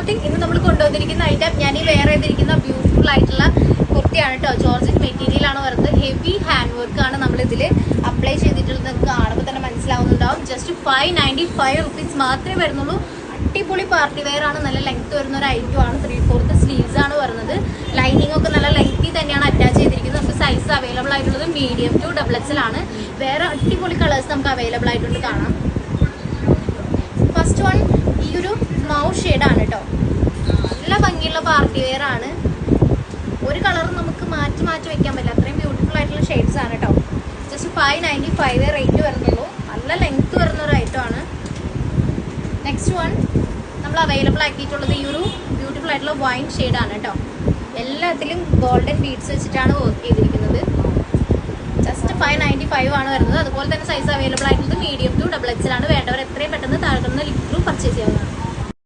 Thing, ഇന്ന് നമ്മൾ കൊണ്ടുവന്നിരിക്കുന്ന item ഞാൻ ഈ വേറെ ചെയ്തിരിക്കുന്ന ബ്യൂട്ടിഫുൾ ആയിട്ടുള്ള കുർത്തിയാണ് കേട്ടോ. ജോർജറ്റ് മെറ്റീരിയലാണ് വരുന്നത്. ഹെവി ഹാൻഡ് വർക്കാണ് നമ്മൾ ഇതിൽ അപ്ലൈ ചെയ്തിട്ടുള്ളത്. നിങ്ങൾക്ക് കാണുമ്പോൾ തന്നെ മനസ്സിലാവുന്നുണ്ടാവും. ജസ്റ്റ് 595 റുപ്പീസ് മാത്രമേ വരുന്നുള്ളൂ. അടിപൊളി പാർട്ടി വെയർ ആണ്. നല്ല ലെങ്ത് വരുന്ന ഒരു ഐറ്റം ആണ്. 3/4 സ്ലീവ്സ് ആണ് വരുന്നത്. ലൈനിങ് ഒക്കെ നല്ല ലെങ്തി തന്നെയാണ് അറ്റാച്ച് ചെയ്തിരിക്കുന്നത്. നമുക്ക് സൈസ് അവൈലബിൾ ആയിട്ടുള്ളത് മീഡിയം ടു XXL ആണ്. വേറെ അടിപൊളി കളേഴ്സ് നമുക്ക് അവൈലബിൾ ആയിട്ടുണ്ട്. കാണാം. ഫസ്റ്റ് വൺ ഈ ഒരു മൗ ഷെയ്ഡാണ് കേട്ടോ. നല്ല ഭംഗിയുള്ള പാർട്ടി വെയർ ആണ്. ഒരു കളർ നമുക്ക് മാറ്റി വെക്കാൻ പറ്റില്ല. അത്രയും ബ്യൂട്ടിഫുൾ ആയിട്ടുള്ള ഷെയ്ഡ്സ് ആണ് കേട്ടോ. ജസ്റ്റ് 595 റേറ്റ് വരുന്നുള്ളൂ. നല്ല ലെങ്ത് വരുന്ന ഒരു ഐറ്റം ആണ്. നെക്സ്റ്റ് വൺ നമ്മൾ അവൈലബിൾ ആക്കിയിട്ടുള്ളത് ഈ ഒരു ബ്യൂട്ടിഫുൾ ആയിട്ടുള്ള വൈൻ ഷെയ്ഡാണ് കേട്ടോ. എല്ലാത്തിലും ഗോൾഡൻ ബീഡ്സ് വെച്ചിട്ടാണ് വർക്ക് ചെയ്തിരിക്കുന്നത്. ജസ്റ്റ് 595 ആണ് വരുന്നത്. അതുപോലെ തന്നെ സൈസ് അവൈലബിൾ ആയിട്ടുള്ളത് മീഡിയം ടു XXL ആണ്. വേണ്ടവർ എത്രയും പെട്ടെന്ന് താഴെ ലിങ്ക് ത്രൂ പർച്ചേസ് ചെയ്യാം.